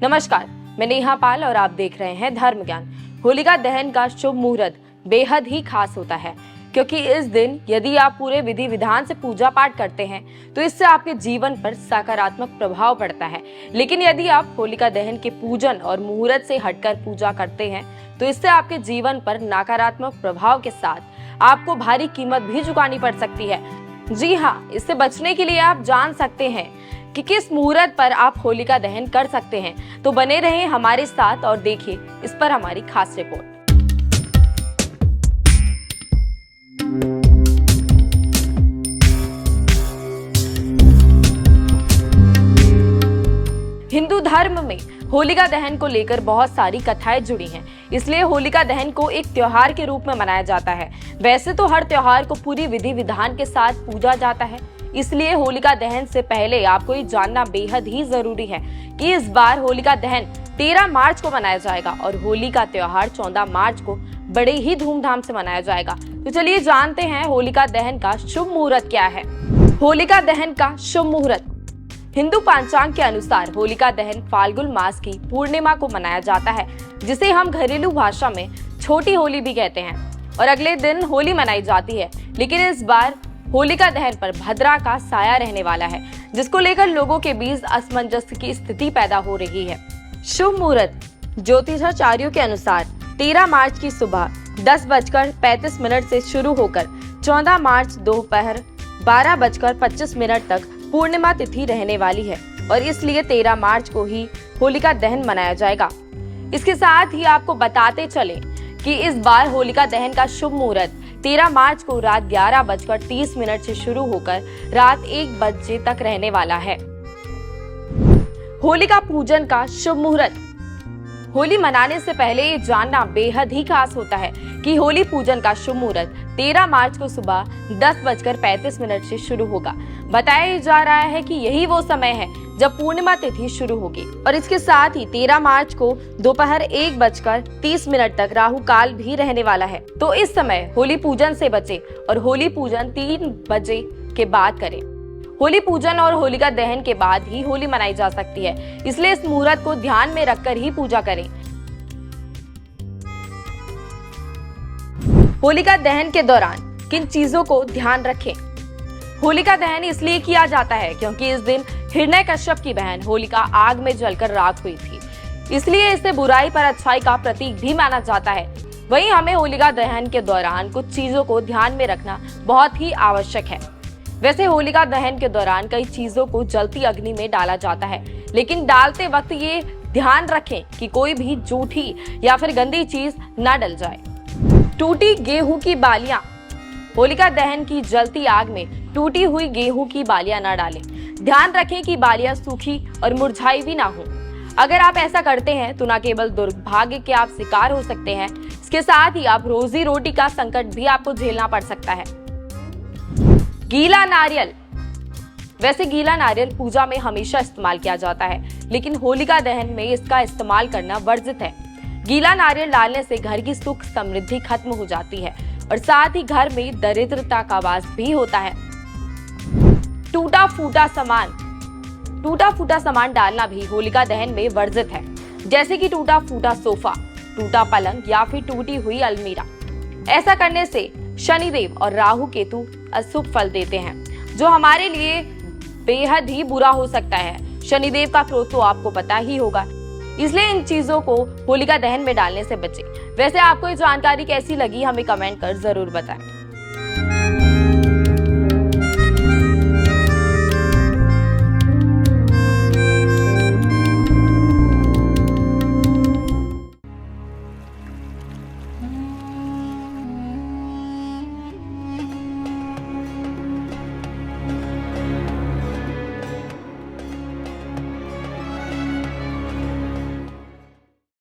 नमस्कार, मैं नेहा पाल और आप देख रहे हैं धर्म ज्ञान। होलिका दहन का शुभ मुहूर्त बेहद ही खास होता है, क्योंकि इस दिन यदि आप पूरे विधि विधान से पूजा पाठ करते हैं तो इससे आपके जीवन पर सकारात्मक प्रभाव पड़ता है। लेकिन यदि आप होलिका दहन के पूजन और मुहूर्त से हटकर पूजा करते हैं तो इससे आपके जीवन पर नकारात्मक प्रभाव के साथ आपको भारी कीमत भी चुकानी पड़ सकती है। जी हाँ, इससे बचने के लिए आप जान सकते हैं कि किस मुहूर्त पर आप होलिका दहन कर सकते हैं। तो बने रहें हमारे साथ और देखिए इस पर हमारी खास रिपोर्ट। हिंदू धर्म में होलिका दहन को लेकर बहुत सारी कथाएं जुड़ी हैं, इसलिए होलिका दहन को एक त्योहार के रूप में मनाया जाता है। वैसे तो हर त्योहार को पूरी विधि विधान के साथ पूजा जाता है, इसलिए होलिका दहन से पहले आपको ये जानना बेहद ही जरूरी है कि इस बार होलिका दहन 13 मार्च को मनाया जाएगा और होली का त्योहार 14 मार्च को बड़े ही धूमधाम से मनाया जाएगा। तो चलिए जानते हैं होलिका दहन का शुभ मुहूर्त क्या है। होलिका दहन का शुभ मुहूर्त। हिंदू पंचांग के अनुसार होलिका दहन फाल्गुन मास की पूर्णिमा को मनाया जाता है, जिसे हम घरेलू भाषा में छोटी होली भी कहते हैं, और अगले दिन होली मनाई जाती है। लेकिन इस बार होलिका दहन पर भद्रा का साया रहने वाला है, जिसको लेकर लोगों के बीच असमंजस की स्थिति पैदा हो रही है। शुभ मुहूर्त। ज्योतिषाचार्यों के अनुसार 13 मार्च की सुबह 10:35 से शुरू होकर 14 मार्च दोपहर 12:25 तक पूर्णिमा तिथि रहने वाली है और इसलिए 13 मार्च को ही होलिका दहन मनाया जाएगा। इसके साथ ही आपको बताते चले कि इस बार होलिका दहन का शुभ मुहूर्त 13 मार्च को रात 11:30 से शुरू होकर रात 1 बजे तक रहने वाला है। होलिका पूजन का शुभ मुहूर्त। होली मनाने से पहले ये जानना बेहद ही खास होता है कि होली पूजन का शुभ मुहूर्त 13 मार्च को सुबह 10:35 से शुरू होगा। बताया जा रहा है कि यही वो समय है जब पूर्णिमा तिथि शुरू होगी और इसके साथ ही 13 मार्च को दोपहर 1:30 तक राहु काल भी रहने वाला है। तो इस समय होली पूजन से बचे और होली पूजन 3 बजे के बाद करें। होली पूजन और होलिका दहन के बाद ही होली मनाई जा सकती है, इसलिए इस मुहूर्त को ध्यान में रखकर ही पूजा करें। होलिका दहन के दौरान किन चीजों को ध्यान रखें। होलिका दहन इसलिए किया जाता है क्योंकि इस दिन हिरण्यकश्यप की बहन होलिका आग में जलकर राख हुई थी, इसलिए इसे बुराई पर अच्छाई का प्रतीक भी माना जाता है। वहीं हमें होलिका दहन के दौरान कुछ चीजों को ध्यान में रखना बहुत ही आवश्यक है। वैसे होलिका दहन के दौरान कई चीजों को जलती अग्नि में डाला जाता है, लेकिन डालते वक्त ये ध्यान रखें कि कोई भी जूठी या फिर गंदी चीज न डल जाए। टूटी गेहूं की बालियां। होलिका दहन की जलती आग में टूटी हुई गेहूं की बालियां न डालें। ध्यान रखें कि बालियां सूखी और मुरझाई भी ना हो। अगर आप ऐसा करते हैं तो न केवल दुर्भाग्य के आप शिकार हो सकते हैं, इसके साथ ही आप रोजी रोटी का संकट भी आपको झेलना पड़ सकता है। गीला नारियल। वैसे गीला नारियल पूजा में हमेशा इस्तेमाल किया जाता है, लेकिन होलिका दहन में इसका इस्तेमाल करना वर्जित है। गीला नारियल डालने से घर की सुख समृद्धि खत्म हो जाती है और साथ ही घर में दरिद्रता का वास भी होता है। टूटा फूटा सामान। टूटा फूटा सामान डालना भी होलिका दहन में वर्जित है, जैसे कि टूटा फूटा सोफा, टूटा पलंग या फिर टूटी हुई अलमीरा। ऐसा करने से शनिदेव और राहु केतु अशुभ फल देते हैं, जो हमारे लिए बेहद ही बुरा हो सकता है। शनिदेव का क्रोध तो आपको पता ही होगा, इसलिए इन चीजों को होलिका दहन में डालने से बचें। वैसे आपको ये जानकारी कैसी लगी हमें कमेंट कर जरूर बताएं।